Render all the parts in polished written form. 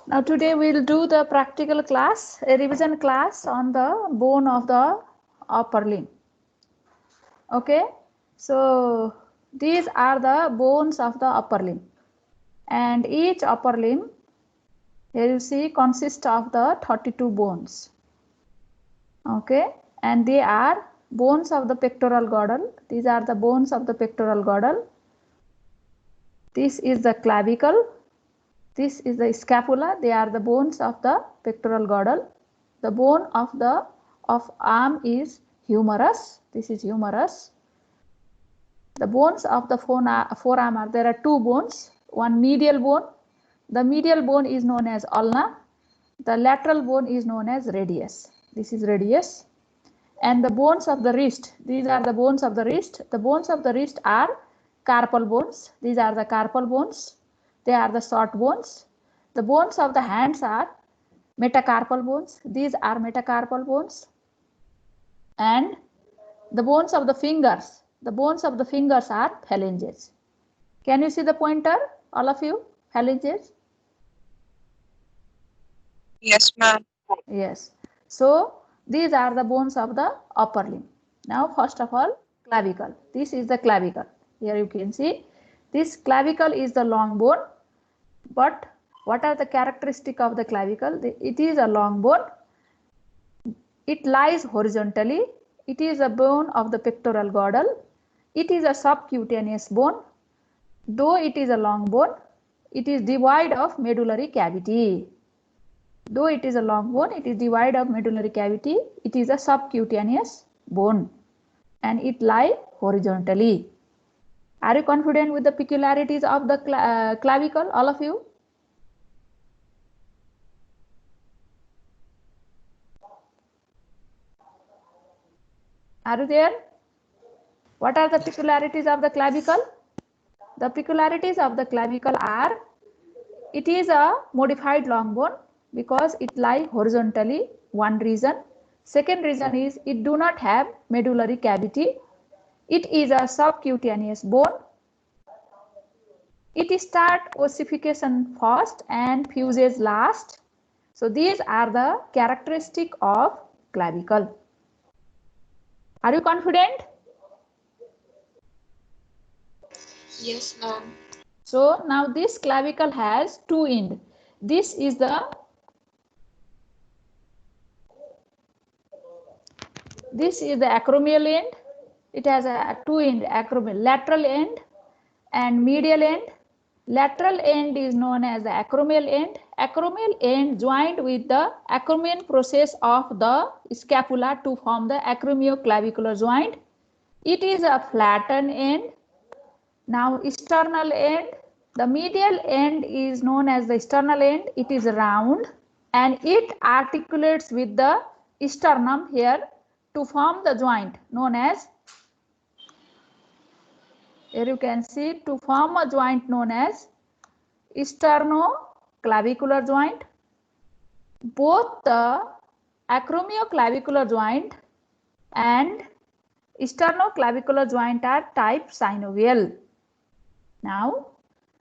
Now today we will do the practical class, a revision class on the bone of the upper limb. Okay, so these are the bones of the upper limb, and each upper limb, here you see, consists of the 32 bones. Okay, and they are bones of the pectoral girdle. These are the bones of the pectoral girdle. This is the clavicle. This is the scapula. They are the bones of the pectoral girdle. The bone of arm is humerus. This is humerus. The bones of the forearm are, there are two bones. One medial bone. The medial bone is known as ulna. The lateral bone is known as radius. This is radius. And the bones of the wrist, these are the bones of the wrist. The bones of the wrist are carpal bones. These are the carpal bones. They are the short bones. The bones of the hands are metacarpal bones. These are metacarpal bones. And the bones of the fingers, are phalanges. Can you see the pointer, all of you? Phalanges? Yes, ma'am. Yes. So these are the bones of the upper limb. Now first of all, clavicle. This is the clavicle. Here you can see this clavicle is the long bone. But what are the characteristics of the clavicle? It is a long bone. It lies horizontally. It is a bone of the pectoral girdle. It is a subcutaneous bone. Though it is a long bone, it is devoid of medullary cavity. Though it is a long bone, it is devoid of medullary cavity. It is a subcutaneous bone and it lies horizontally. Are you confident with the peculiarities of the clavicle, all of you? Are you there? What are the peculiarities of the clavicle? The peculiarities of the clavicle are, it is a modified long bone because it lies horizontally, one reason. Second reason is it do not have medullary cavity. It is a subcutaneous bone. It starts ossification first and fuses last. So these are the characteristics of clavicle. Are you confident? Yes, ma'am. So now this clavicle has two ends. This is the acromial end. It has a two end, acromial, lateral end and medial end. Lateral end is known as the acromial end. Acromial end joined with the acromion process of the scapula to form the acromioclavicular joint. It is a flattened end. Now sternal end, the medial end is known as the sternal end. It is round and it articulates with the sternum here to form the joint known as, here you can see, to form a joint known as sternoclavicular joint. Both the acromioclavicular joint and sternoclavicular joint are type synovial. Now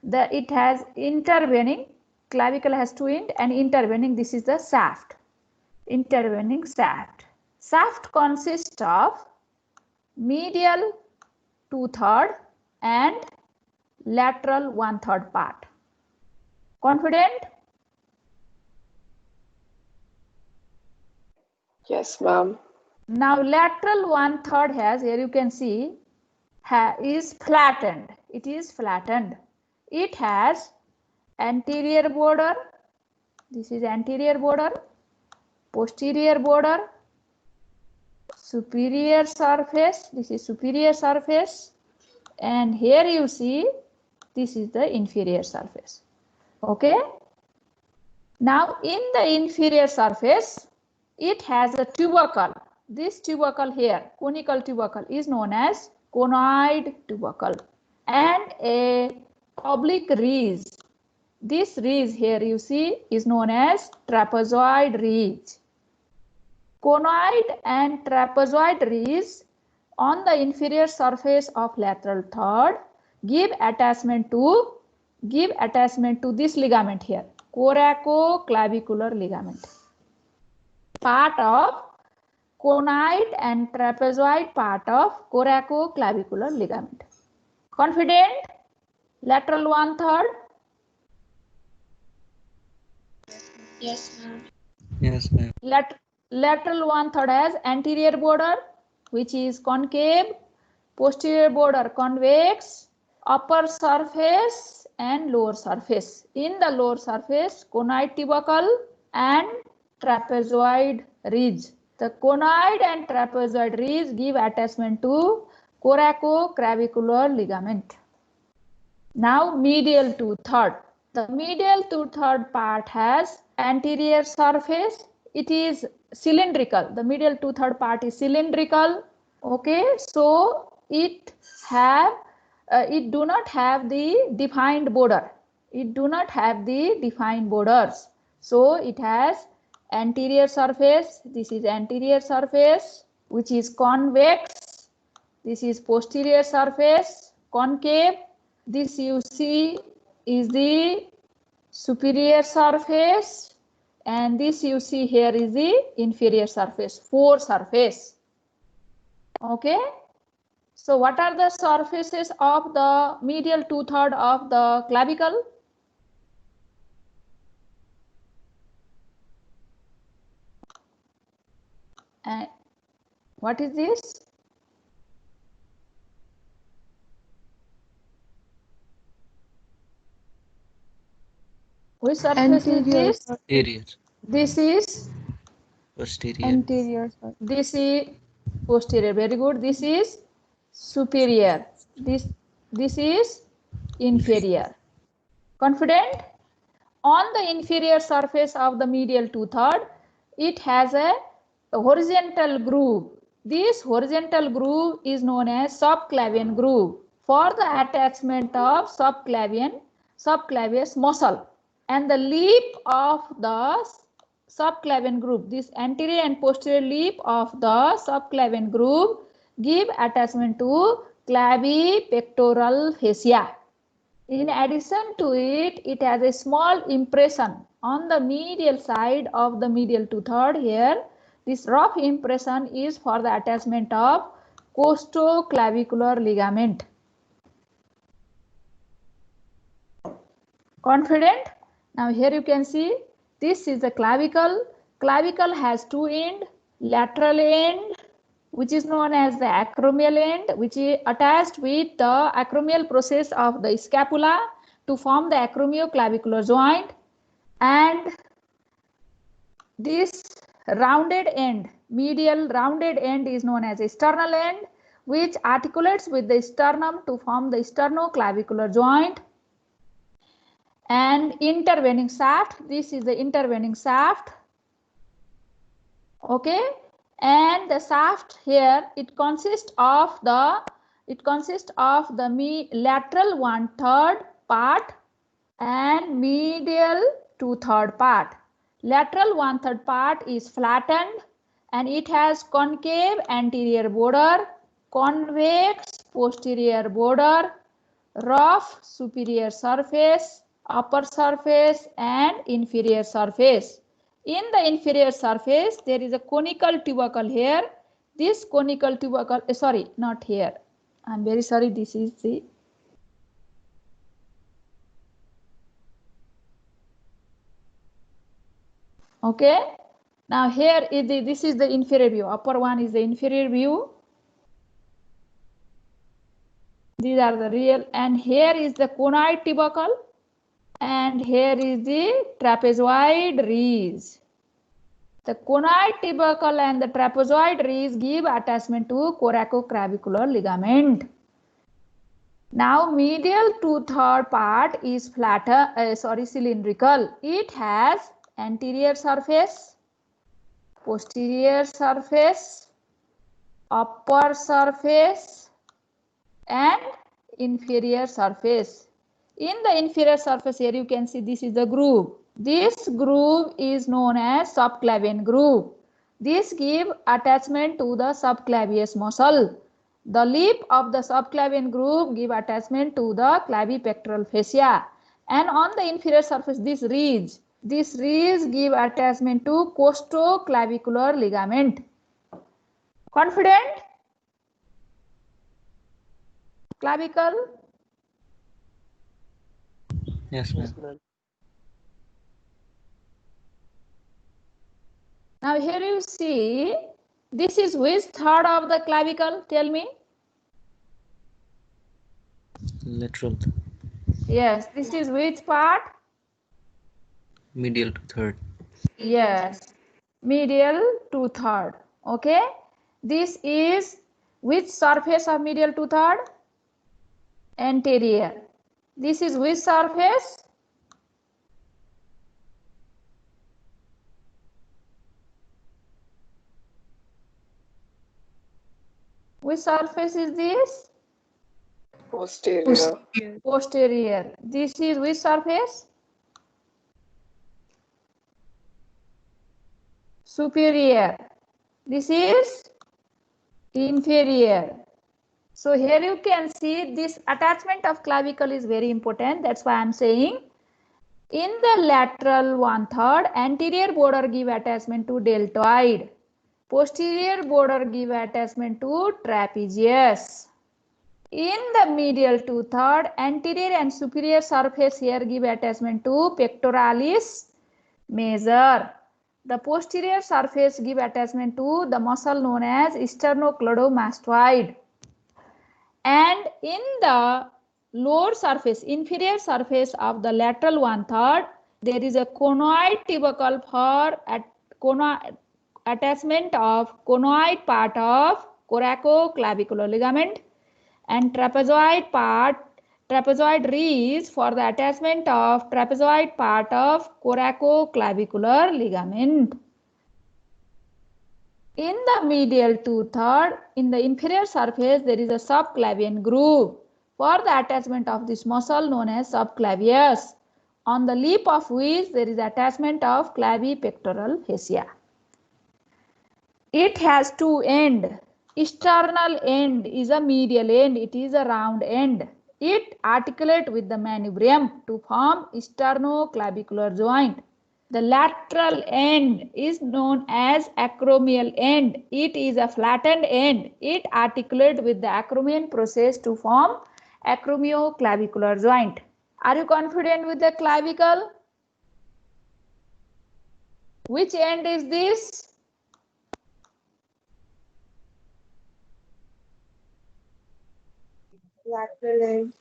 it has intervening, clavicle has two ends and intervening, this is the shaft, intervening shaft. Shaft consists of medial 2/3 and lateral 1/3 part. Confident? Yes, ma'am. Now lateral 1/3 has, here you can see, is flattened. It is flattened. It has anterior border. This is anterior border, posterior border, superior surface. This is superior surface. And here you see, this is the inferior surface. Okay. Now in the inferior surface, it has a tubercle. This tubercle here, conical tubercle, is known as conoid tubercle and a oblique ridge. This ridge here you see is known as trapezoid ridge. Conoid and trapezoid ridge on the inferior surface of lateral third give attachment to this ligament here, Coracoclavicular ligament. Part of conide and trapezoid part of coracoclavicular ligament. Confident? Lateral 1/3. Yes, ma'am. Yes, ma'am. Lateral 1/3 has anterior border, which is concave, posterior border convex, upper surface and lower surface. In the lower surface, conide tubercle and trapezoid ridge. The conide and trapezoid ridge give attachment to coracoclavicular ligament. Now medial 2/3. The medial 2/3 part has anterior surface. It is cylindrical. The medial 2/3 part is cylindrical. Okay, so it do not have the defined border. It do not have the defined borders. So it has anterior surface. This is anterior surface, which is convex. This is posterior surface, concave. This you see is the superior surface, and this you see here is the inferior surface, fore surface. Okay. So what are the surfaces of the medial 2/3 of the clavicle? And what is this? Which surface is this? Anterior. This is Posterior. Anterior. this is posterior. Very good. This is superior. This is inferior. Confident? On the inferior surface of the medial 2/3, it has a horizontal groove. This horizontal groove is known as subclavian groove for the attachment of subclavius muscle. And the lip of the subclavian groove, this anterior and posterior lip of the subclavian groove give attachment to clavipectoral fascia. In addition to it, it has a small impression on the medial side of the medial 2/3 here. This rough impression is for the attachment of costoclavicular ligament. Confident? Now here you can see this is the clavicle. Clavicle has two ends, lateral end, which is known as the acromial end, which is attached with the acromial process of the scapula to form the acromioclavicular joint, and this rounded end, medial rounded end, is known as sternal end, which articulates with the sternum to form the sternoclavicular joint. And intervening shaft, this is the intervening shaft. Okay, and the shaft here, it consists of the lateral 1/3 part and medial 2/3 part. Lateral 1/3 part is flattened and it has concave anterior border, convex posterior border, rough superior surface, upper surface and inferior surface. In the inferior surface, there is a conical tubercle here. This conical tubercle, sorry, not here. I'm very sorry, this is the okay. Now here is this is the inferior view. Upper one is the inferior view. These are the real, and here is the conide tubercle, and here is the trapezoid ridge. The conide tubercle and the trapezoid ridge give attachment to coracoclavicular ligament. Now medial 2/3 part is cylindrical. It has anterior surface, posterior surface, upper surface and inferior surface. In the inferior surface here you can see this is the groove. This groove is known as subclavian groove. This gives attachment to the subclavius muscle. The lip of the subclavian groove give attachment to the clavipectoral fascia. And on the inferior surface, this ridge These reeds give attachment to costoclavicular ligament. Confident? Clavicle? Yes, ma'am. Now here you see, this is which third of the clavicle? Tell me. Lateral. Yes, this is which part? Medial to third. Yes, medial to third. Okay, this is which surface of medial to third? Anterior. This is which surface? Which surface is this? Posterior. Posterior. This is which surface? Superior. This is inferior. So here you can see this attachment of clavicle is very important. That's why I'm saying in the lateral 1/3, anterior border give attachment to deltoid. Posterior border give attachment to trapezius. In the medial 2/3, anterior and superior surface here give attachment to pectoralis major. The posterior surface give attachment to the muscle known as sternocleidomastoid. And in the lower surface, inferior surface of the lateral 1/3, there is a conoid tubercle for attachment of conoid part of coracoclavicular ligament, and trapezoid reeds for the attachment of trapezoid part of coracoclavicular ligament. In the medial 2/3, in the inferior surface, there is a subclavian groove for the attachment of this muscle known as subclavius, on the lip of which there is attachment of clavipectoral fascia. It has two ends. External end is a medial end. It is a round end. It articulates with the manubrium to form sternoclavicular joint. The lateral end is known as acromial end. It is a flattened end. It articulates with the acromion process to form acromioclavicular joint. Are you confident with the clavicle? Which end is this? Lateral end.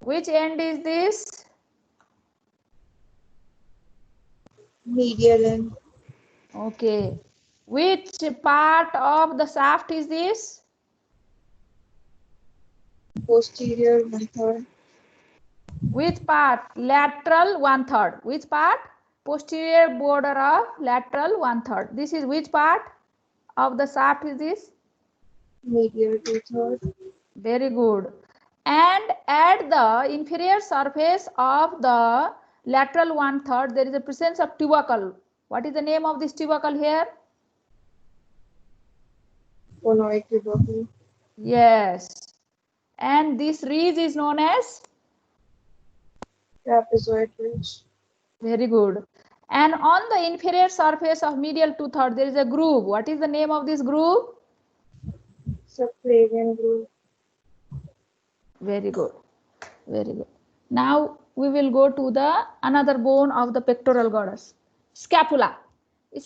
Which end is this? Medial end. Okay. Which part of the shaft is this? Posterior 1/3. Which part? Lateral 1/3. Which part? Posterior border of lateral 1/3. This is which part of the shaft is this? Medial 2/3. Very good. And at the inferior surface of the lateral 1/3, there is a presence of tubercle. What is the name of this tubercle here? Conoid tubercle. Yes. And this ridge is known as? Trapezoid ridge. Very good. And on the inferior surface of medial 2/3, there is a groove. What is the name of this groove? Subclavian groove. Very good. Very good. Now we will go to the another bone of the pectoral girders. Scapula.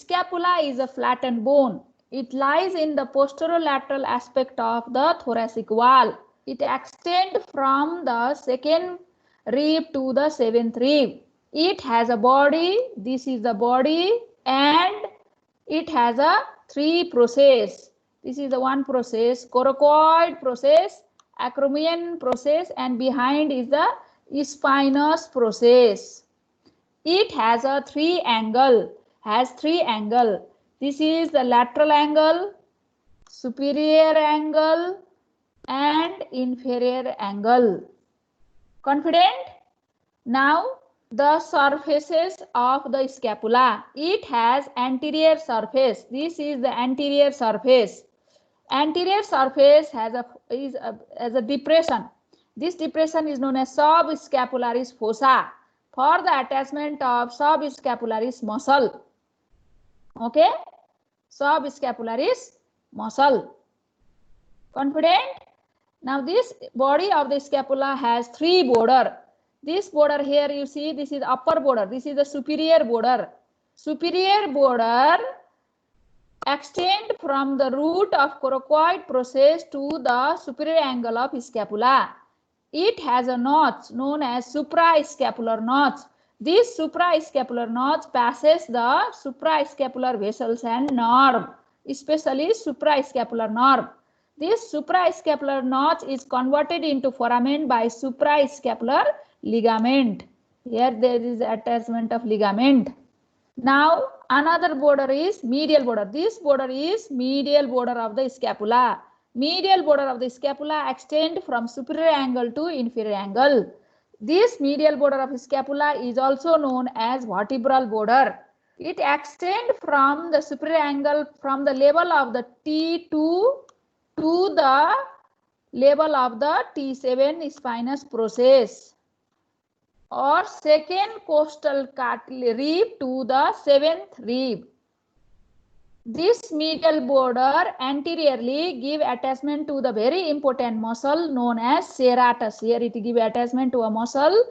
Scapula is a flattened bone. It lies in the posterolateral aspect of the thoracic wall. It extends from the second rib to the seventh rib. It has a body. This is the body, and it has a three process. This is the one process, coracoid process, acromion process, and behind is the spinous process. It has a three angle. This is the lateral angle, superior angle, and inferior angle. Confident? Now the surfaces of the scapula. It has anterior surface. This is the anterior surface. Anterior surface has a depression. This depression is known as subscapularis fossa. for the attachment of subscapularis muscle. Okay, subscapularis muscle. Confident? Now this body of the scapula has three border. This border here you see, this is upper border, this is the superior border. Superior border extend from the root of coracoid process to the superior angle of scapula. It has a notch known as suprascapular notch. This suprascapular notch passes the suprascapular vessels and nerve, especially suprascapular nerve. This suprascapular notch is converted into foramen by suprascapular ligament. Here there is attachment of ligament. Now another border is medial border. This border is medial border of the scapula. Medial border of the scapula extend from superior angle to inferior angle. This medial border of scapula is also known as vertebral border. It extends from the superior angle from the level of the T2 to the level of the T7 spinous process or second costal rib to the seventh rib. This medial border anteriorly give attachment to the very important muscle known as serratus. Here it give attachment to a muscle,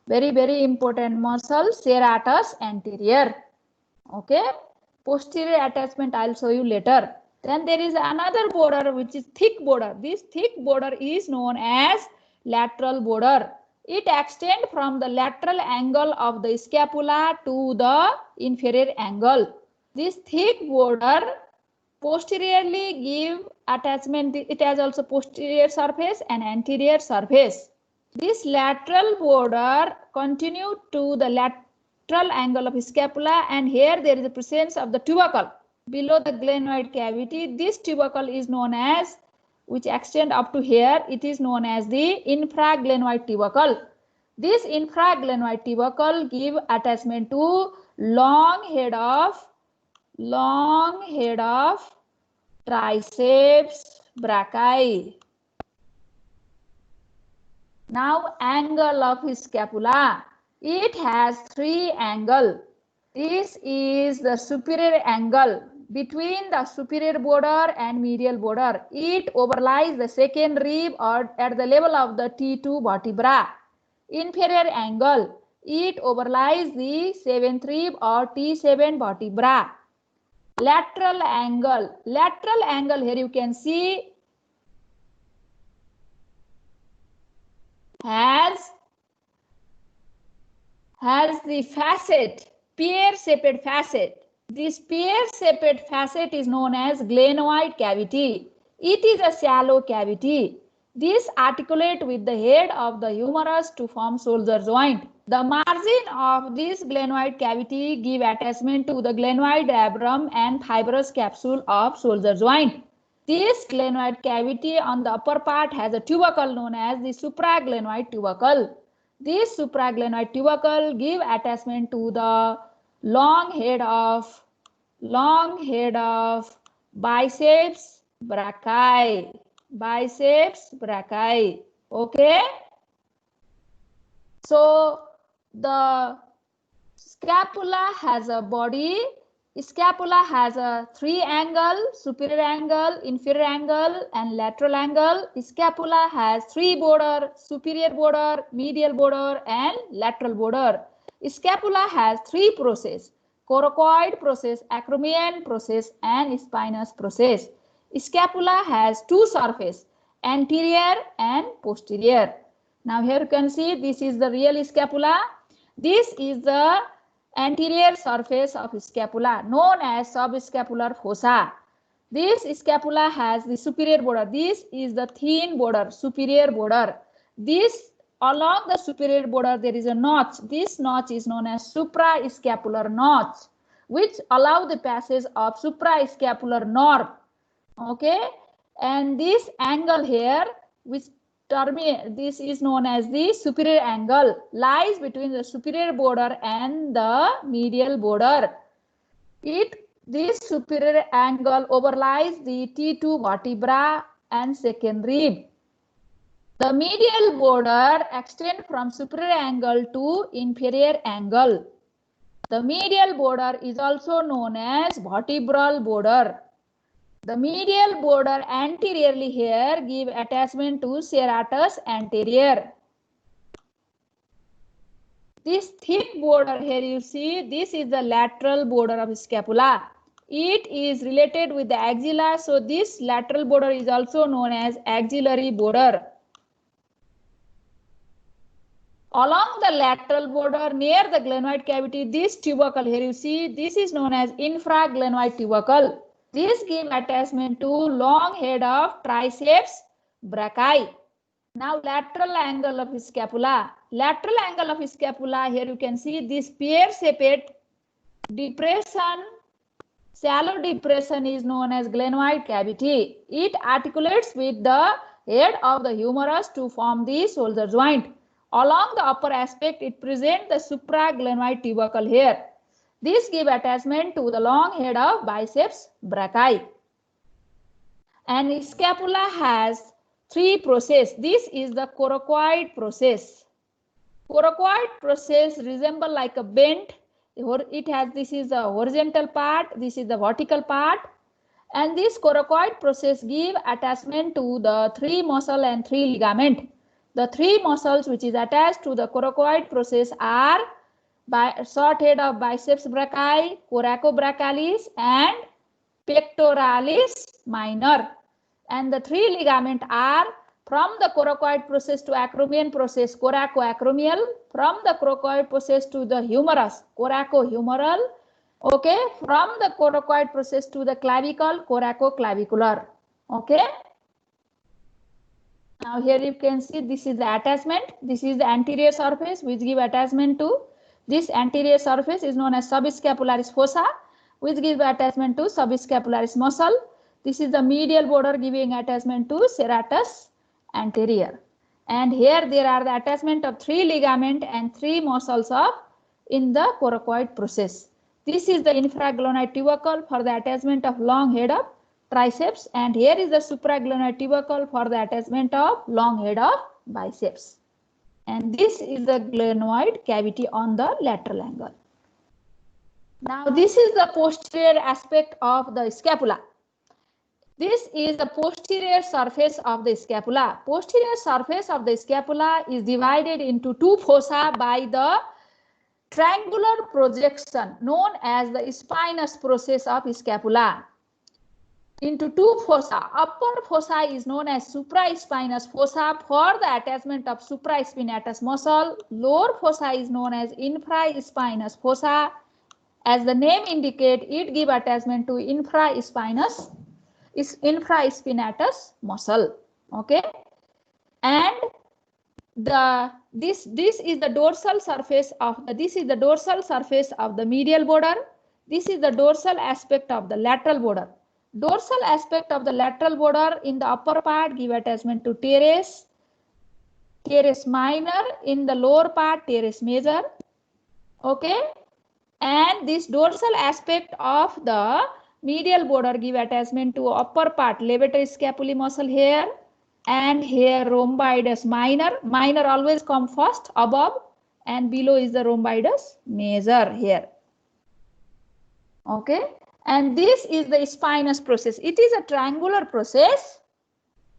very important muscle, serratus anterior. Okay, posterior attachment I'll show you later. Then there is another border which is thick border. This thick border is known as lateral border. It extends from the lateral angle of the scapula to the inferior angle. This thick border posteriorly give attachment. It has also posterior surface and anterior surface. This lateral border continue to the lateral angle of scapula, and here there is a presence of the tubercle below the glenoid cavity. This tubercle is known as, which extend up to here, it is known as the infraglenoid tubercle. This infraglenoid tubercle give attachment to long head of triceps brachii. Now angle of scapula. It has three angles. This is the superior angle between the superior border and medial border. It overlies the second rib or at the level of the T2 vertebra. Inferior angle. It overlies the seventh rib or T7 vertebra. Lateral angle. Lateral angle here you can see has the facet, pear-shaped facet. This pear-shaped facet is known as glenoid cavity. It is a shallow cavity. This articulate with the head of the humerus to form shoulder joint. The margin of this glenoid cavity give attachment to the glenoid labrum and fibrous capsule of shoulder joint. This glenoid cavity on the upper part has a tubercle known as the supraglenoid tubercle. This supraglenoid tubercle give attachment to the long head of biceps brachii. Biceps brachii. Okay. So the scapula has a body. Scapula has a three angle, superior angle, inferior angle and lateral angle. Scapula has three border, superior border, medial border and lateral border. Scapula has three process: coracoid process, acromion process and spinous process. Scapula has two surface, anterior and posterior. Now here you can see this is the real scapula. This is the anterior surface of scapula known as subscapular fossa. This scapula has the superior border. This is the thin border, superior border. This along the superior border there is a notch. This notch is known as suprascapular notch, which allow the passage of suprascapular nerve. Okay, and this angle here, which this is known as the superior angle, lies between the superior border and the medial border. This superior angle overlies the T2 vertebra and second rib. The medial border extends from superior angle to inferior angle. The medial border is also known as vertebral border. The medial border anteriorly here give attachment to serratus anterior. This thick border here you see, this is the lateral border of scapula. It is related with the axilla, so this lateral border is also known as axillary border. Along the lateral border near the glenoid cavity, this tubercle here you see, this is known as infraglenoid tubercle. This gives attachment to long head of triceps brachii. Now lateral angle of scapula. Lateral angle of scapula, here you can see this pear-shaped depression, shallow depression is known as glenoid cavity. It articulates with the head of the humerus to form the shoulder joint. Along the upper aspect, it presents the supraglenoid tubercle here. This gives attachment to the long head of biceps brachii. And scapula has three processes. This is the coracoid process. Coracoid process resembles like a bend. It has, this is the horizontal part, this is the vertical part. And this coracoid process gives attachment to the three muscle and three ligament. The three muscles which is attached to the coracoid process are short head of biceps brachii, coracobrachialis and pectoralis minor. And the three ligaments are from the coracoid process to acromion process, coracoacromial, from the coracoid process to the humerus, coracohumeral, okay, from the coracoid process to the clavicle, coracoclavicular, okay. Now here you can see this is the attachment. This is the anterior surface which give attachment to this anterior surface is known as subscapularis fossa, which gives attachment to subscapularis muscle. This is the medial border giving attachment to serratus anterior. And here there are the attachment of three ligament and three muscles of in the coracoid process. This is the infraglenoid tubercle for the attachment of long head of triceps, and here is the supraglenoid tubercle for the attachment of long head of biceps. And this is the glenoid cavity on the lateral angle. Now this is the posterior aspect of the scapula. This is the posterior surface of the scapula. Posterior surface of the scapula is divided into two fossa by the triangular projection known as the spinous process of scapula. Into two fossa. Upper fossa is known as supraspinous fossa for the attachment of supraspinatus muscle. Lower fossa is known as infraspinous fossa. As the name indicates, it gives attachment to infraspinatus muscle. Okay, and this is the dorsal surface of the medial border. This is the dorsal aspect of the lateral border. Dorsal aspect of the lateral border in the upper part give attachment to teres minor, in the lower part teres major. Okay, and this dorsal aspect of the medial border give attachment to upper part levator scapulae muscle here, and here rhomboides minor. Minor always come first above, and below is the rhomboides major here. Okay. And this is the spinous process. It is a triangular process.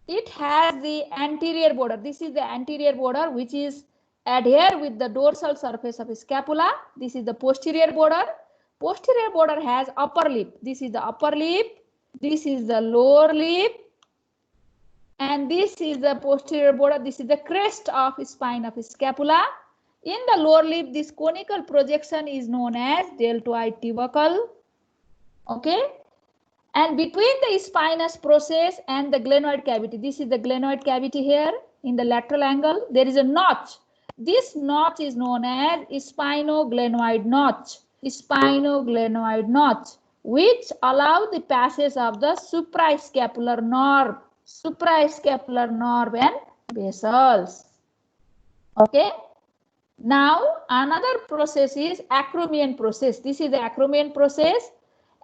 It has the anterior border. This is the anterior border which is adhere with the dorsal surface of scapula. This is the posterior border. Posterior border has upper lip. This is the upper lip. This is the lower lip. And this is the posterior border. This is the crest of spine of scapula. In the lower lip, this conical projection is known as deltoid tubercle. Okay, and between the spinous process and the glenoid cavity, this is the glenoid cavity here in the lateral angle, there is a notch. This notch is known as spinoglenoid notch, which allow the passage of the suprascapular nerve and vessels. Okay. Now another process is acromion process. This is the acromion process.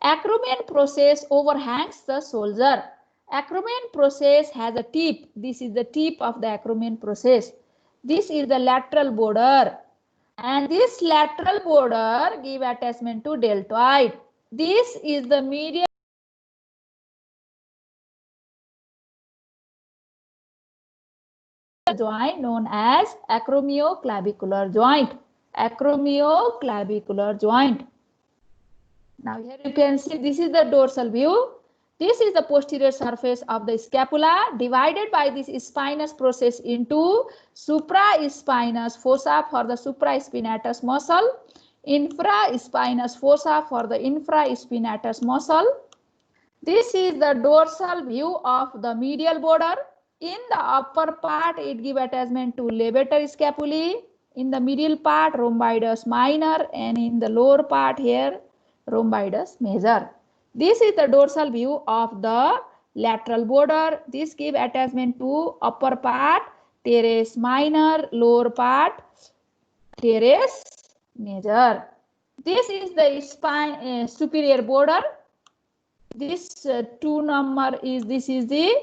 Acromion process overhangs the shoulder. Acromion process has a tip. This is the tip of the acromion process. This is the lateral border. And this lateral border give attachment to deltoid. This is the medial joint known as acromioclavicular joint. Acromioclavicular joint. Now here you can see this is the dorsal view. This is the posterior surface of the scapula divided by this spinous process into supraspinous fossa for the supraspinatus muscle, infraspinous fossa for the infraspinatus muscle. This is the dorsal view of the medial border. In the upper part, it gives attachment to levator scapulae. In the middle part, rhomboideus minor, and in the lower part here, rhomboideus major. This is the dorsal view of the lateral border. This gives attachment to upper part, teres minor, lower part, teres major. This is the spine superior border. This 2 number is this is the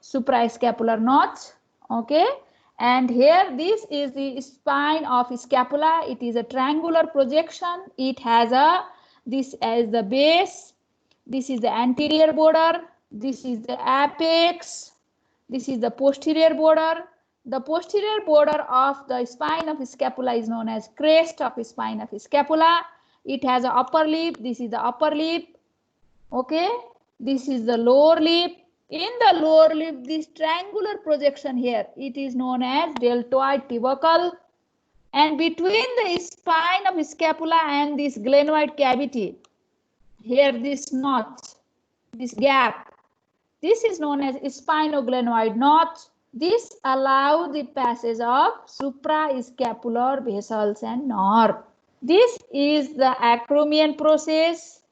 suprascapular notch. Okay, and here this is the spine of scapula. It is a triangular projection. It has a this as the base. This is the anterior border. This is the apex. This is the posterior border. The posterior border of the spine of scapula is known as crest of spine of scapula. It has an upper lip. This is the upper lip. Okay, this is the lower lip. In the lower lip, this triangular projection here, it is known as deltoid tubercle. And between the spine of scapula and this glenoid cavity, here this notch, this gap, this is known as spinoglenoid notch. This allows the passage of suprascapular vessels and nerve. This is the acromion process.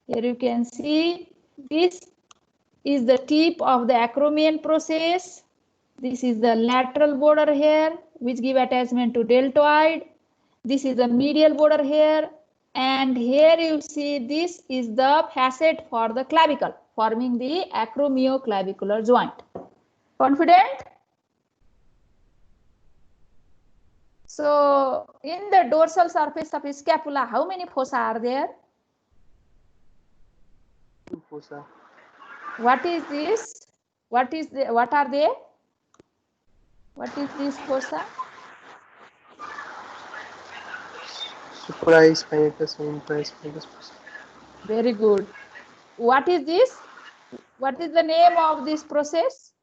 Here you can see this is the tip of the acromion process. This is the lateral border here, which give attachment to deltoid. This is the medial border here. And here you see this is the facet for the clavicle, forming the acromioclavicular joint. Confident? So, in the dorsal surface of scapula, how many fossa are there? 2 fossa. What is this? What are they? What is this fossa? Supraspinatus and infraspinatus fossa. Very good. What is this? What is the name of this process?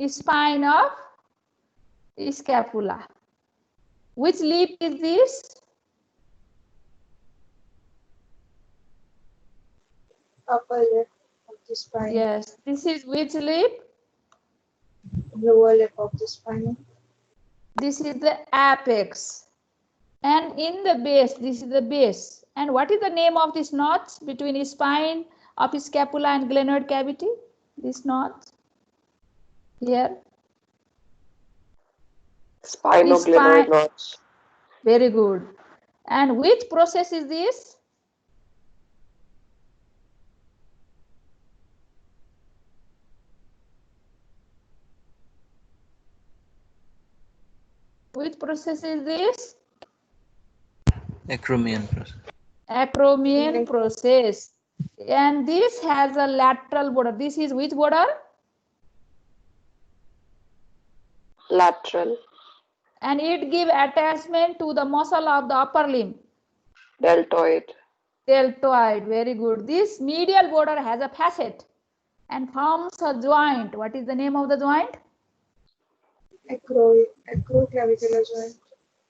Spine of scapula. Which lip is this? Upper lip of the spine. Yes, this is which lip? Lower lip of the spine. This is the apex. And in the base, this is the base. And what is the name of this notch between spine of scapula and glenoid cavity? This notch here. Spinoglenoid notch. Very good. And which process is this? Which process is this? Acromion process. Acromion process. And this has a lateral border. This is which border? Lateral. And it gives attachment to the muscle of the upper limb. Deltoid. Deltoid. Very good. This medial border has a facet and forms a joint. What is the name of the joint? Acroclavicular joint.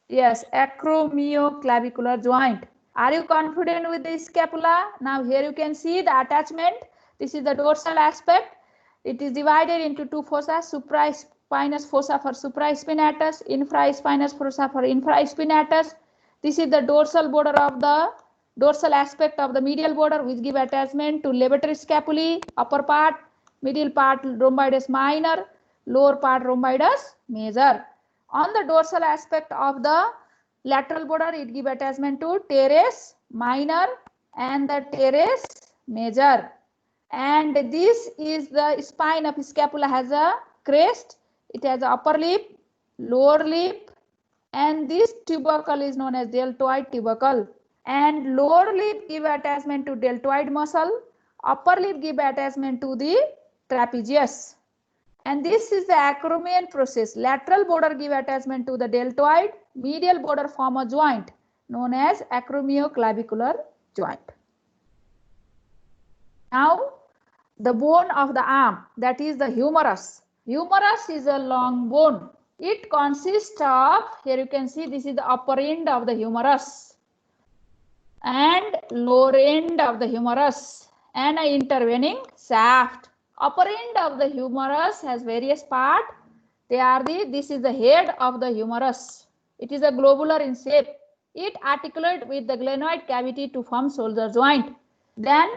Yes, acromioclavicular joint. Are you confident with the scapula? Now here you can see the attachment. This is the dorsal aspect. It is divided into 2 fossa, supraspinous fossa for supraspinatus, infraspinous fossa for infraspinatus. This is the dorsal border of the dorsal aspect of the medial border, which give attachment to levator scapulae, upper part, middle part rhomboideus minor, lower part rhomboideus major. On the dorsal aspect of the lateral border, it give attachment to teres minor, and the teres major. And this is the spine of scapula, has a crest. It has a upper lip, lower lip, and this tubercle is known as deltoid tubercle. And lower lip give attachment to deltoid muscle, upper lip give attachment to the trapezius. And this is the acromion process. Lateral border give attachment to the deltoid, medial border form a joint known as acromioclavicular joint. Now the bone of the arm, that is the humerus. Humerus is a long bone. It consists of, here you can see, this is the upper end of the humerus and lower end of the humerus and an intervening shaft. Upper end of the humerus has various parts. This is the head of the humerus. It is a globular in shape. It articulates with the glenoid cavity to form shoulder joint. Then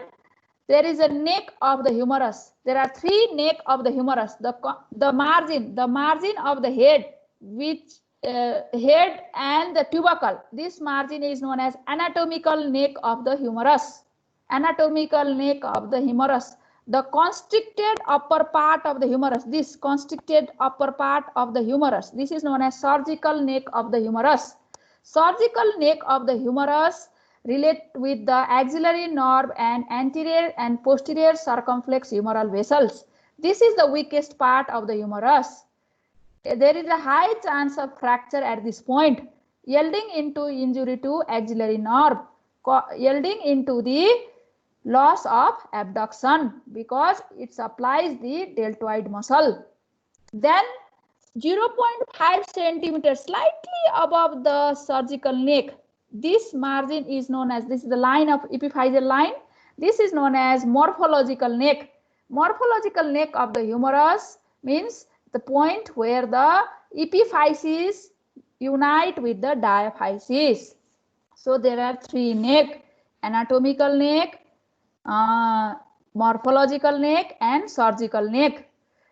there is a neck of the humerus. There are three neck of the humerus. The margin of the head, which head and the tubercle. This margin is known as anatomical neck of the humerus. Anatomical neck of the humerus. The constricted upper part of the humerus. This constricted upper part of the humerus. This is known as surgical neck of the humerus. Surgical neck of the humerus relate with the axillary nerve and anterior and posterior circumflex humeral vessels. This is the weakest part of the humerus. There is a high chance of fracture at this point, yielding into injury to axillary nerve, yielding into the loss of abduction because it supplies the deltoid muscle. Then 0.5 centimeters slightly above the surgical neck, this margin is known as, this is the line of epiphyseal line. This is known as morphological neck. Morphological neck of the humerus means the point where the epiphyses unite with the diaphyses. So there are three neck: anatomical neck, morphological neck, and surgical neck.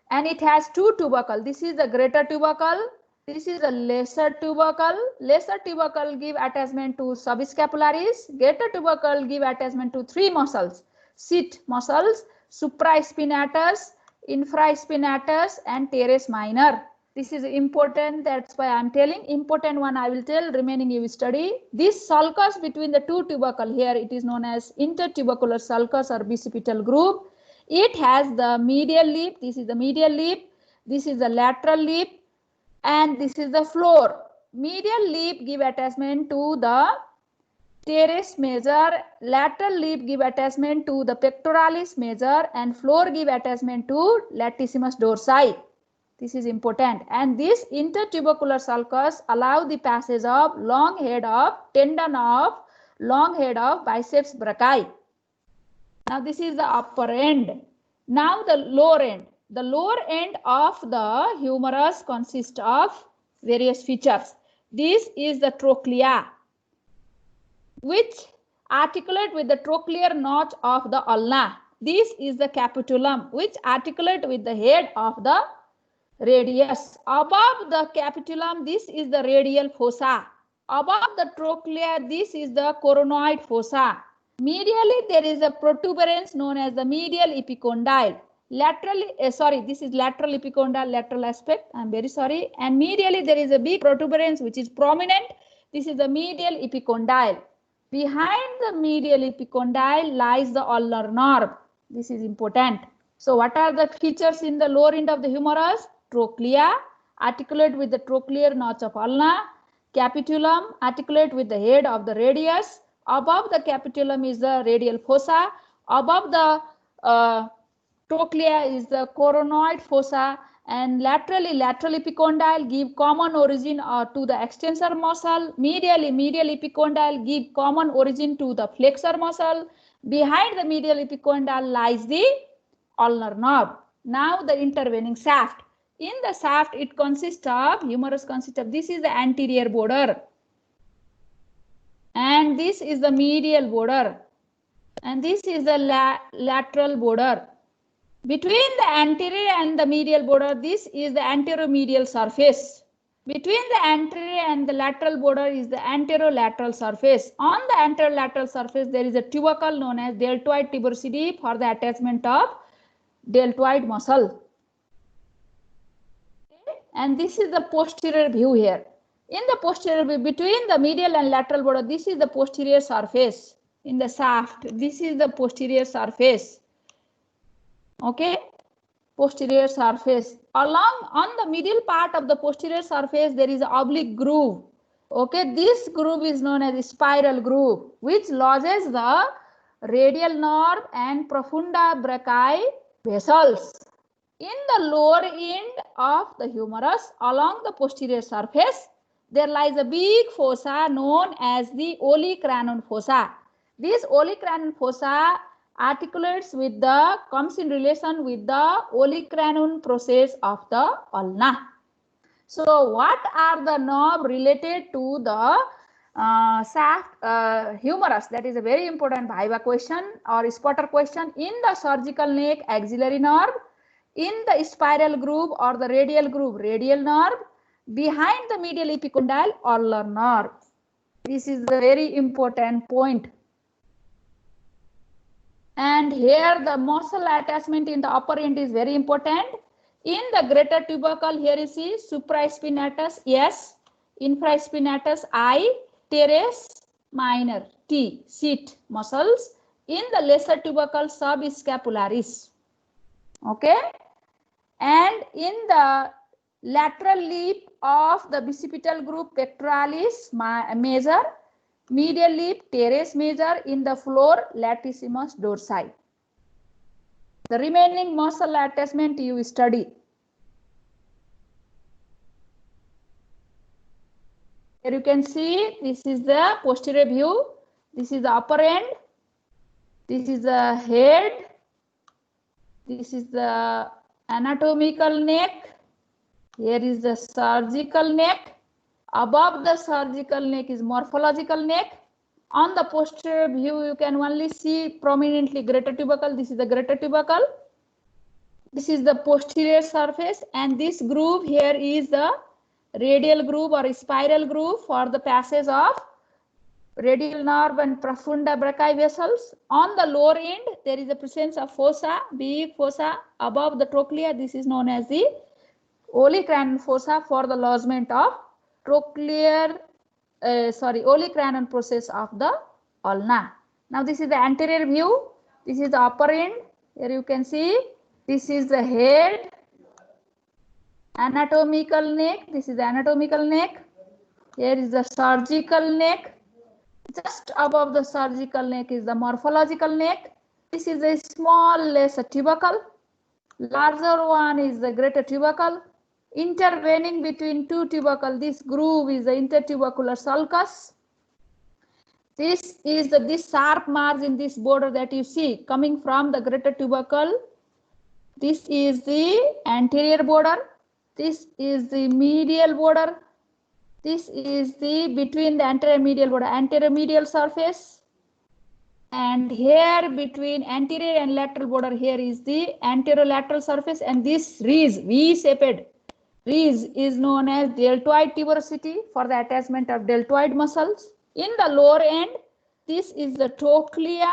And it has two tubercle. This is the greater tubercle. This is the lesser tubercle. Lesser tubercle give attachment to subscapularis. Greater tubercle give attachment to three muscles: sit muscles, supraspinatus, infraspinatus, and teres minor. This is important. That's why I'm telling. Important one I will tell. Remaining you will study. This sulcus between the two tubercle, here it is known as intertubercular sulcus or bicipital groove. It has the medial lip. This is the medial lip. This is the lateral lip. And this is the floor. Medial lip give attachment to the teres major, lateral lip give attachment to the pectoralis major, and floor give attachment to latissimus dorsi. This is important. And this intertubercular sulcus allow the passage of long head of tendon of long head of biceps brachii. Now this is the upper end. Now the lower end. The lower end of the humerus consists of various features. This is the trochlea, which articulate with the trochlear notch of the ulna. This is the capitulum, which articulate with the head of the radius. Above the capitulum, this is the radial fossa. Above the trochlea, this is the coronoid fossa. Medially, there is a protuberance known as the medial epicondyle. Laterally, this is lateral epicondyle, lateral aspect. I'm very sorry. And medially, there is a big protuberance which is prominent. This is the medial epicondyle. Behind the medial epicondyle lies the ulnar nerve. This is important. So, what are the features in the lower end of the humerus? Trochlea, articulate with the trochlear notch of ulna. Capitulum, articulate with the head of the radius. Above the capitulum is the radial fossa. Above the trochlea is the coronoid fossa, and lateral epicondyle give common origin to the extensor muscle. Medial epicondyle give common origin to the flexor muscle. Behind the medial epicondyle lies the ulnar nerve. Now the intervening shaft. In the shaft, it consists of, humerus consists of, this is the anterior border, and this is the medial border, and this is the lateral border. Between the anterior and the medial border, this is the anteromedial surface. Between the anterior and the lateral border is the anterolateral surface. On the anterolateral surface, there is a tubercle known as deltoid tuberosity for the attachment of deltoid muscle. And this is the posterior view here. In the posterior view, between the medial and lateral border, this is the posterior surface. In the shaft, this is the posterior surface. Okay, posterior surface. Along on the middle part of the posterior surface, there is an oblique groove. Okay, this groove is known as a spiral groove, which lodges the radial nerve and profunda brachii vessels. In the lower end of the humerus, along the posterior surface, there lies a big fossa known as the olecranon fossa. This olecranon fossa articulates with the, comes in relation with the olecranon process of the ulna. So what are the nerve related to the shaft humerus? That is a very important viva question or spotter question. In the surgical neck, axillary nerve. In the spiral groove or the radial groove, radial nerve. Behind the medial epicondyle, ulnar nerve. This is the very important point. And here the muscle attachment in the upper end is very important. In the greater tubercle, here you see supraspinatus S, infraspinatus I, teres minor T, seat muscles. In the lesser tubercle, subscapularis. Okay. And in the lateral lip of the bicipital group, pectoralis major, medial lip teres major, in the floor latissimus dorsi. The remaining muscle attachment you study. Here you can see this is the posterior view, this is the upper end, this is the head, this is the anatomical neck, here is the surgical neck, above the surgical neck is morphological neck. On the posterior view, you can only see prominently greater tubercle. This is the greater tubercle. This is the posterior surface, and this groove here is the radial groove or spiral groove for the passage of radial nerve and profunda brachii vessels. On the lower end, there is the presence of fossa, big fossa above the trochlea. This is known as the olecranon fossa for the lodgement of olecranon process of the ulna. Now this is the anterior view. This is the upper end. Here you can see this is the head, anatomical neck. This is the anatomical neck. Here is the surgical neck. Just above the surgical neck is the morphological neck. This is a small lesser tubercle. Larger one is the greater tubercle. Intervening between two tubercles, this groove is the intertubercular sulcus. This is this sharp margin, this border that you see coming from the greater tubercle. This is the anterior border. This is the medial border. This is the between the anterior medial border, anterior medial surface. And here between anterior and lateral border, here is the anterolateral surface, and this ridge, V-shaped ridge is known as deltoid tuberosity for the attachment of deltoid muscles. In the lower end, this is the trochlea,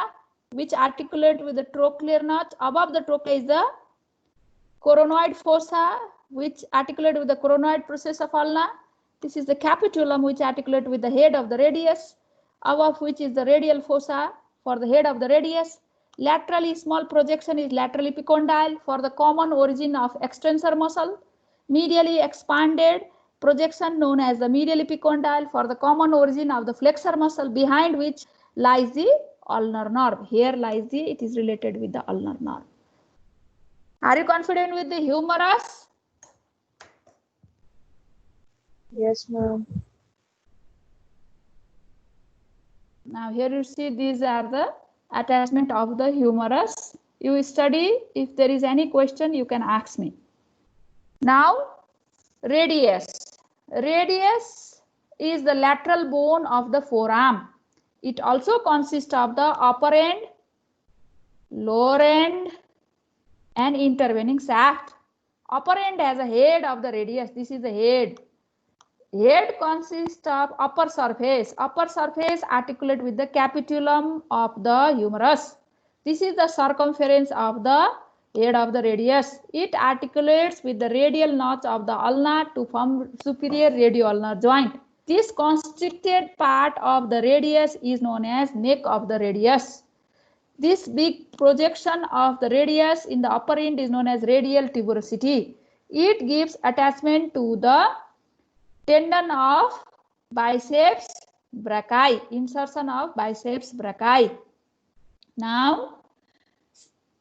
which articulate with the trochlear notch. Above the trochlea is the coronoid fossa, which articulate with the coronoid process of ulna. This is the capitulum, which articulate with the head of the radius, above which is the radial fossa for the head of the radius. Laterally small projection is lateral epicondyle for the common origin of extensor muscle. Medially expanded projection known as the medial epicondyle for the common origin of the flexor muscle, behind which lies the ulnar nerve. Here lies the, it is related with the ulnar nerve. Are you confident with the humerus? Yes, ma'am. Now here you see these are the attachment of the humerus. You study. If there is any question, you can ask me. Now radius. Radius is the lateral bone of the forearm. It also consists of the upper end, lower end, and intervening shaft. Upper end has a head of the radius. This is the head. Head consists of upper surface articulate with the capitulum of the humerus. This is the circumference of the head of the radius. It articulates with the radial notch of the ulna to form superior radioulnar joint. This constricted part of the radius is known as neck of the radius. This big projection of the radius in the upper end is known as radial tuberosity. It gives attachment to the tendon of biceps brachii, insertion of biceps brachii. Now,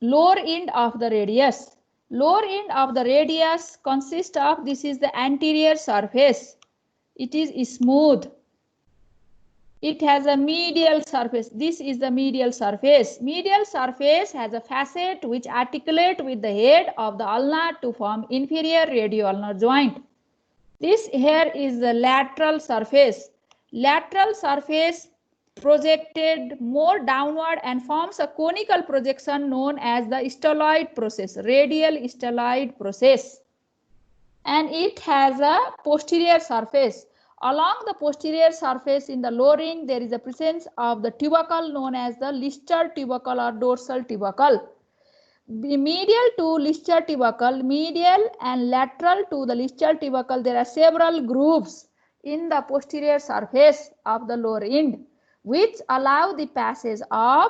lower end of the radius. Lower end of the radius consists of, this is the anterior surface. It is smooth. It has a medial surface. This is the medial surface. Medial surface has a facet which articulate with the head of the ulna to form inferior radioulnar joint. This here is the lateral surface. Lateral surface projected more downward and forms a conical projection known as the styloid process, radial styloid process. And it has a posterior surface. Along the posterior surface in the lower end, there is a presence of the tubercle known as the Lister tubercle or dorsal tubercle. Medial to Lister tubercle, medial and lateral to the Lister tubercle, there are several grooves in the posterior surface of the lower end, which allow the passage of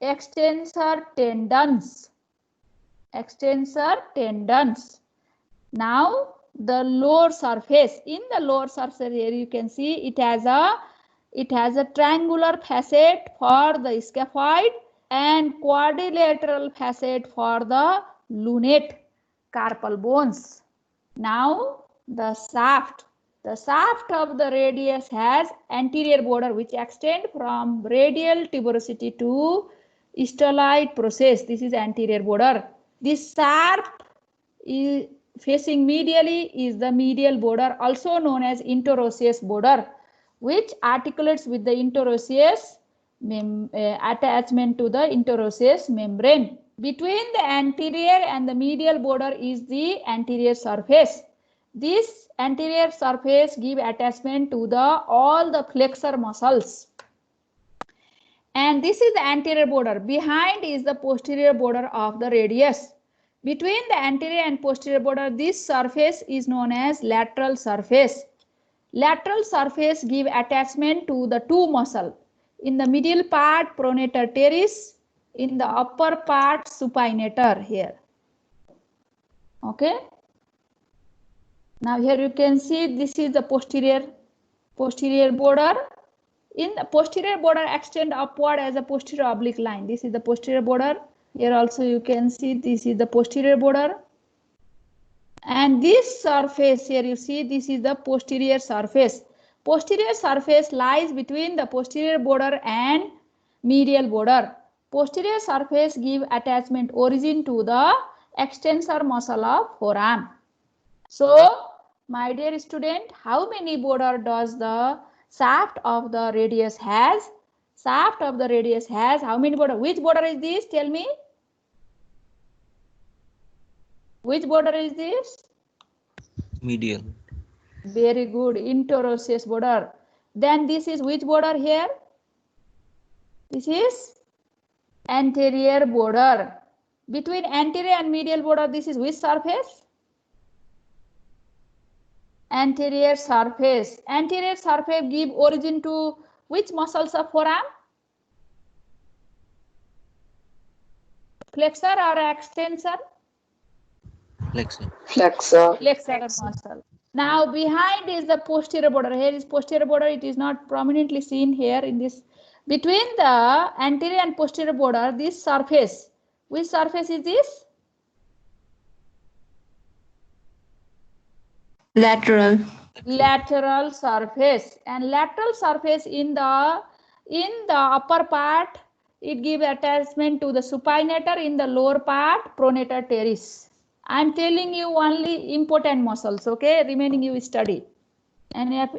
extensor tendons. Extensor tendons. Now, the lower surface. In the lower surface here, you can see it has a triangular facet for the scaphoid and quadrilateral facet for the lunate carpal bones. Now, the shaft. The shaft of the radius has anterior border which extend from radial tuberosity to styloid process. This is anterior border. This sharp is facing medially is the medial border, also known as interosseous border, which articulates with the interosseous attachment to the interosseous membrane. Between the anterior and the medial border is the anterior surface. This anterior surface give attachment to the all the flexor muscles. And this is the anterior border. Behind is the posterior border of the radius. Between the anterior and posterior border, this surface is known as lateral surface. Lateral surface give attachment to the two muscles. In the middle part, pronator teres. In the upper part, supinator here. Okay. Now here you can see this is the posterior border. In the posterior border extend upward as a posterior oblique line. This is the posterior border. Here also you can see this is the posterior border. And this surface here you see this is the posterior surface. Posterior surface lies between the posterior border and medial border. Posterior surface give attachment origin to the extensor muscle of forearm. So, my dear student, how many border does the shaft of the radius has? Shaft of the radius has how many border? Which border is this? Tell me. Which border is this? Medial. Very good. Interosseous border. Then this is which border here? This is anterior border. Between anterior and medial border, this is which surface? Anterior surface. Anterior surface give origin to which muscles of forearm? Flexor or extensor? Flexor. Flexor. Flexor muscle. Now behind is the posterior border. Here is posterior border. It is not prominently seen here in this. Between the anterior and posterior border, this surface. Which surface is this? Lateral. Lateral surface. And lateral surface in the upper part, it gives attachment to the supinator. In the lower part, pronator teres. I am telling you only important muscles, okay? Remaining you study. And if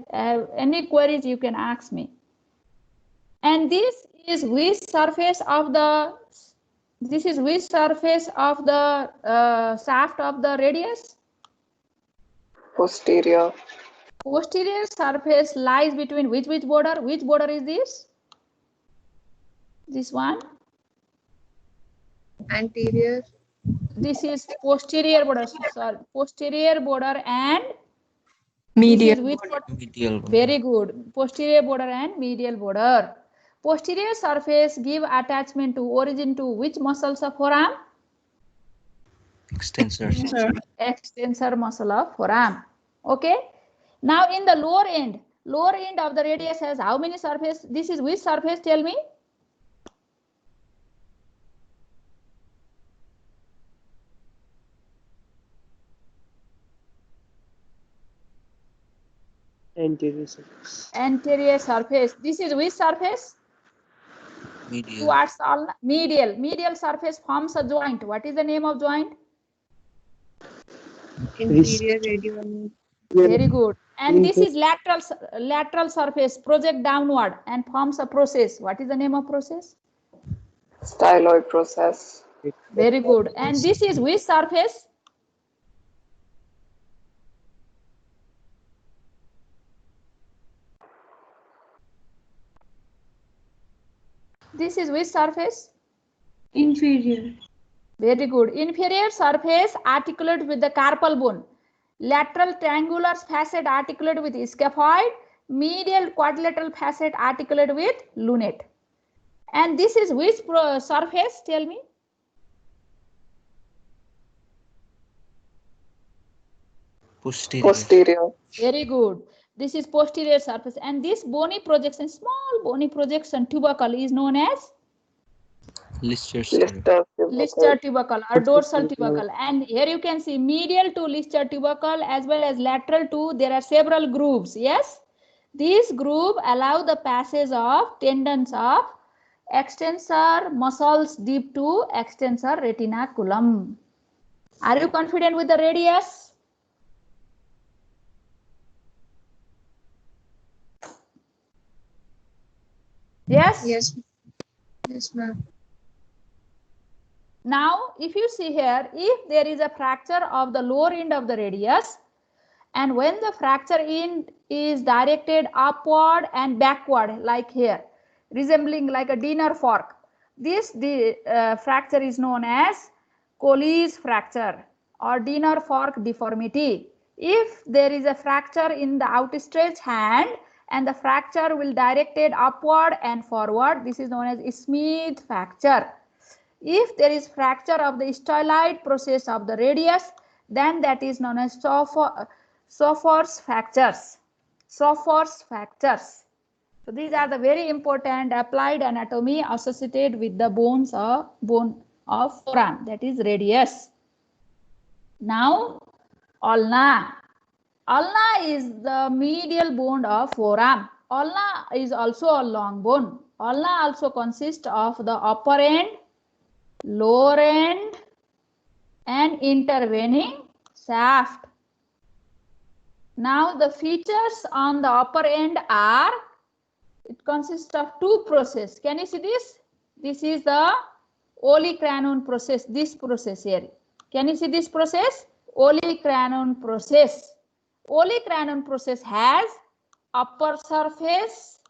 any queries you can ask me. And this is which surface of the shaft of the radius? Posterior. Posterior surface lies between which border? Which border is this? This one. Anterior. This is posterior border. Sorry, posterior border and Medial. This is which border? Medial. Very good. Posterior border and medial border. Posterior surface give attachment to origin to which muscles of forearm? Extensors. Extensor muscle of forearm. Okay. Now in the lower end of the radius has how many surface? This is which surface? Tell me. Anterior surface. Anterior surface. This is which surface? Medial. Towards all medial. Medial surface forms a joint. What is the name of joint? Inferior radial. Very good. And this is lateral surface project downward and forms a process. What is the name of process? Styloid process. Very good. And this is which surface? This is which surface? Inferior. Very good. Inferior surface articulate with the carpal bone. Lateral triangular facet articulate with scaphoid. Medial quadrilateral facet articulate with lunate. And this is which surface? Tell me. Posterior. Very good. This is posterior surface. And this bony projection, small bony projection tubercle is known as Lister. Lister tubercle or dorsal tubercle. And here you can see medial to Lister tubercle as well as lateral to, there are several grooves. Yes. These grooves allow the passage of tendons of extensor muscles deep to extensor retinaculum. Are you confident with the radius? Yes? Yes. Yes, ma'am. Now, if you see here, if there is a fracture of the lower end of the radius, and when the fracture end is directed upward and backward, like here, resembling like a dinner fork, this fracture is known as Colles fracture or dinner fork deformity. If there is a fracture in the outstretched hand and the fracture will directed upward and forward, this is known as Smith fracture. If there is fracture of the styloid process of the radius, then that is known as Soffor's fractures. Soffor's fractures. So these are the very important applied anatomy associated with the bone of forearm, that is radius. Now, ulna. Ulna is the medial bone of forearm. Ulna is also a long bone. Ulna also consists of the upper end, lower end and intervening shaft. Now the features on the upper end are, it consists of two processes. Can you see this? This is the olecranon process, this process here. Can you see this process? Olecranon process. Olecranon process has upper surface.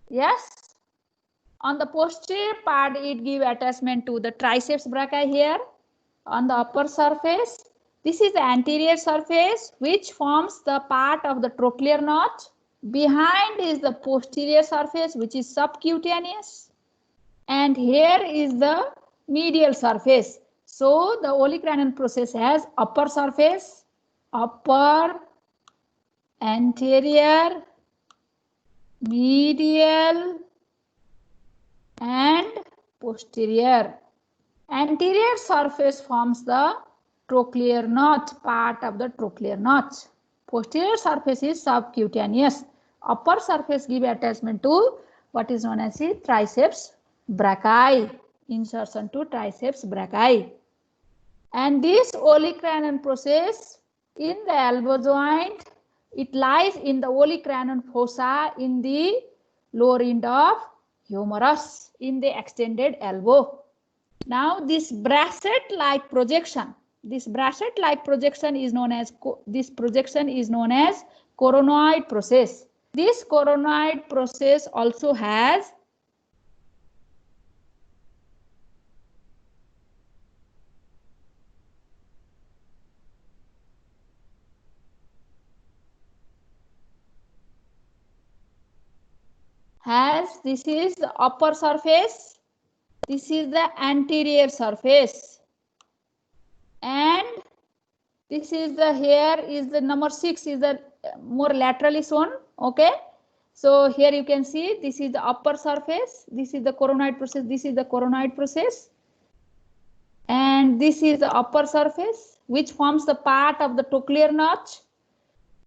Yes. On the posterior part, it gives attachment to the triceps brachii here on the upper surface. This is the anterior surface which forms the part of the trochlear notch. Behind is the posterior surface which is subcutaneous. And here is the medial surface. So the olecranon process has upper surface, upper, anterior, medial, and posterior. Anterior surface forms the trochlear notch, part of the trochlear notch. Posterior surface is subcutaneous. Upper surface give attachment to what is known as the triceps brachii, insertion to triceps brachii. And this olecranon process in the elbow joint, it lies in the olecranon fossa in the lower end of humerus in the extended elbow. Now this bracelet-like projection is known as coronoid process. This coronoid process also has this is the upper surface, this is the anterior surface, and this is the here is the number 6 is the more laterally shown. Okay, so here you can see this is the upper surface, this is the coronoid process, this is the coronoid process, and this is the upper surface which forms the part of the trochlear notch.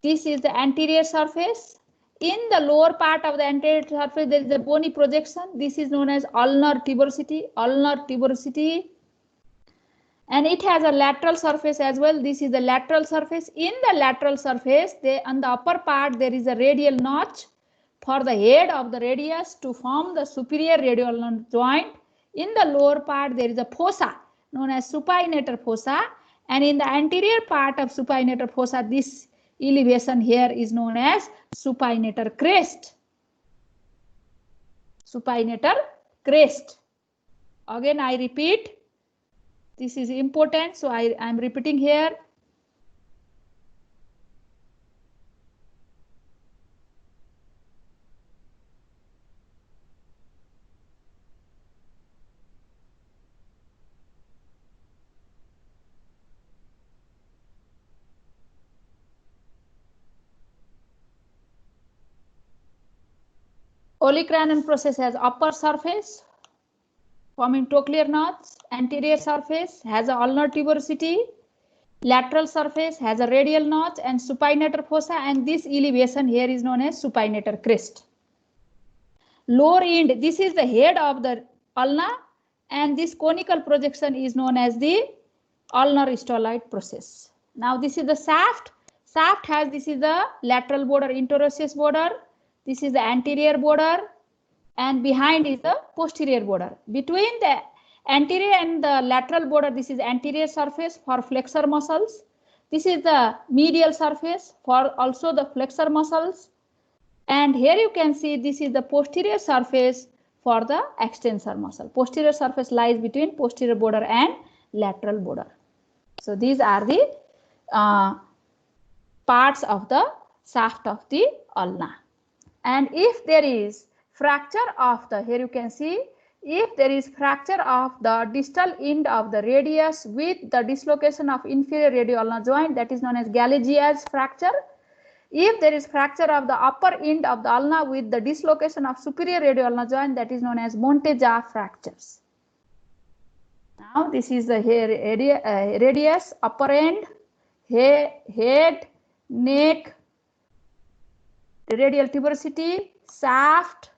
This is the anterior surface. In the lower part of the anterior surface there is a bony projection. This is known as ulnar tuberosity, and it has a lateral surface as well. This is the lateral surface. In the lateral surface, on the upper part there is a radial notch for the head of the radius to form the superior radioulnar joint. In the lower part there is a fossa known as supinator fossa, and in the anterior part of supinator fossa this elevation here is known as supinator crest. Supinator crest. Again I repeat, this is important, so I am repeating here. Olecranon process has upper surface forming trochlear notch, anterior surface has a ulnar tuberosity, lateral surface has a radial notch and supinator fossa, and this elevation here is known as supinator crest. Lower end, this is the head of the ulna, and this conical projection is known as the ulnar styloid process. Now this is the shaft. Shaft has, this is the lateral border, interosseous border. This is the anterior border, and behind is the posterior border. Between the anterior and the lateral border, this is anterior surface for flexor muscles. This is the medial surface for also the flexor muscles. And here you can see this is the posterior surface for the extensor muscle. Posterior surface lies between posterior border and lateral border. So these are the parts of the shaft of the ulna. And if there is fracture of the, here you can see, if there is fracture of the distal end of the radius with the dislocation of inferior radioulnar joint, that is known as Galegia's fracture. If there is fracture of the upper end of the ulna with the dislocation of superior radioulnar joint, that is known as Monteja fractures. Now this is the radius, upper end, head, neck, radial tuberosity, shaft,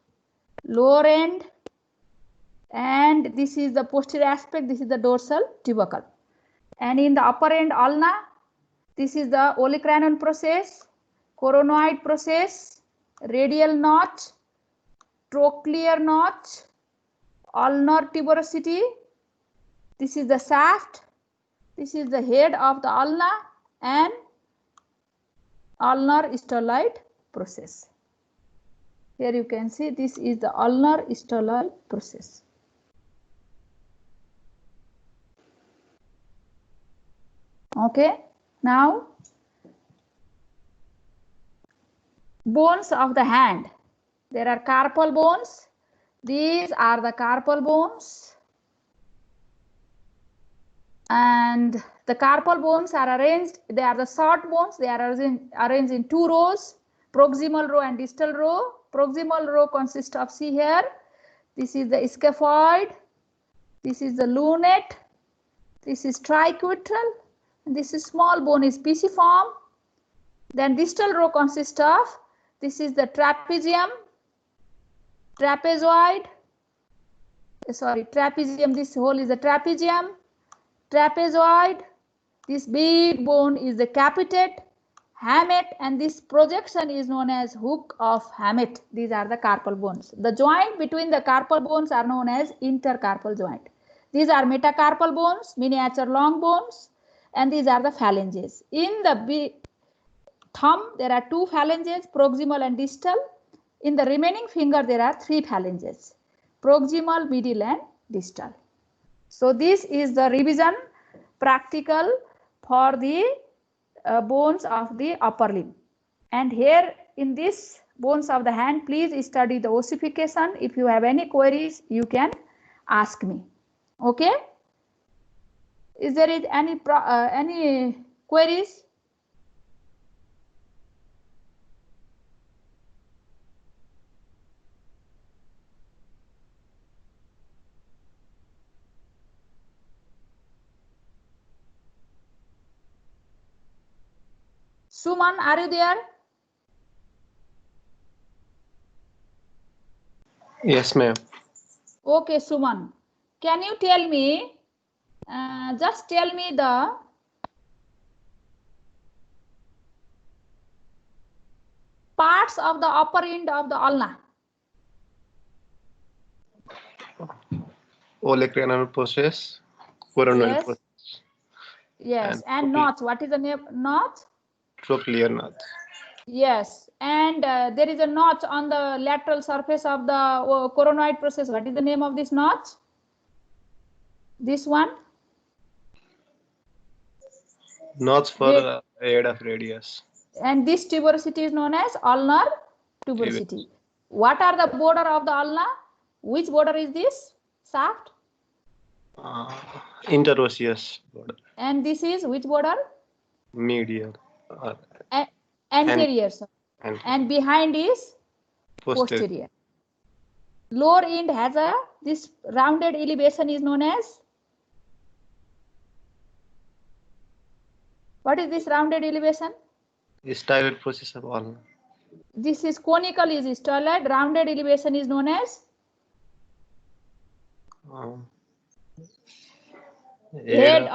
lower end, and this is the posterior aspect, this is the dorsal tubercle. And in the upper end ulna, this is the olecranon process, coronoid process, radial notch, trochlear notch, ulnar tuberosity. This is the shaft, this is the head of the ulna, and ulnar styloid process. Here you can see this is the ulnar styloid process. Okay, now bones of the hand. There are carpal bones. These are the carpal bones. And the carpal bones are arranged, they are the short bones, they are arranged in two rows, proximal row and distal row. Proximal row consists of, see here, this is the scaphoid, this is the lunate, this is triquetral, and this is small bone is pisiform. Then distal row consists of, this is the trapezium, trapezoid, trapezium, this whole is the trapezium, trapezoid, this big bone is the capitate, hamate, and this projection is known as hook of hamate. These are the carpal bones. The joint between the carpal bones are known as intercarpal joint. These are metacarpal bones, miniature long bones, and these are the phalanges. In the thumb, there are 2 phalanges, proximal and distal. In the remaining finger, there are 3 phalanges, proximal, middle, and distal. So this is the revision practical for the bones of the upper limb. And here in this bones of the hand, please study the ossification. If you have any queries, you can ask me. Okay? Is there any queries? Suman, are you there? Yes, ma'am. Okay, Suman. Can you tell me, just tell me the parts of the upper end of the ulna? Olecranon process, coronal Yes. process, Yes, and And notch. What is the name? Notch? trochlear notch. Yes, and there is a notch on the lateral surface of the coronoid process. What is the name of this notch? This one? Notch for Wait. aid of radius. And this tuberosity is known as ulnar tuberosity. What are the border of the ulna? Which border is this? Shaft? Interosseous border, And this is which border? medial, Anterior. Sir. and And behind is posterior. posterior. Lower end has a this rounded elevation is known as, what is this rounded elevation? Styloid process of ulna. This is conical is styloid, rounded elevation is known as head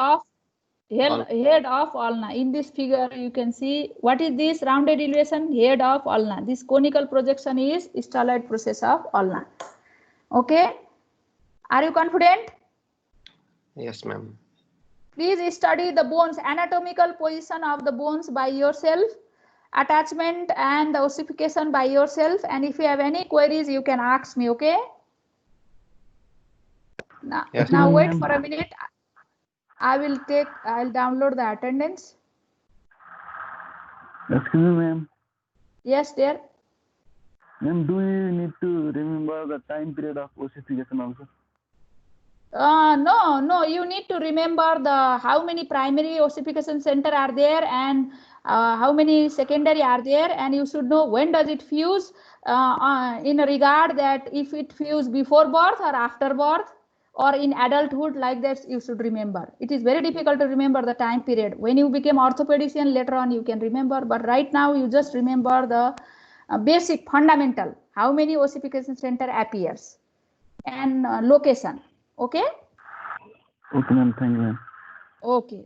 of ulna. In this figure you can see what is this rounded elevation, head of ulna. This conical projection is styloid process of ulna. Okay, are you confident? Yes, ma'am. Please study the bones, anatomical position of the bones by yourself, attachment and the ossification by yourself, and if you have any queries you can ask me. Okay, Yes, now ma'am. wait for a minute. I'll download the attendance. Excuse me, ma'am. Yes, dear. Ma'am, do you need to remember the time period of ossification also? No, you need to remember the how many primary ossification center are there and how many secondary are there, and you should know when does it fuse in a regard that if it fuse before birth or after birth or in adulthood, like that you should remember. It is very difficult to remember the time period. When you become orthopedician later on you can remember, but right now you just remember the basic fundamental, how many ossification center appears and location. Okay? Okay, ma'am. Thank you, ma'am. Okay.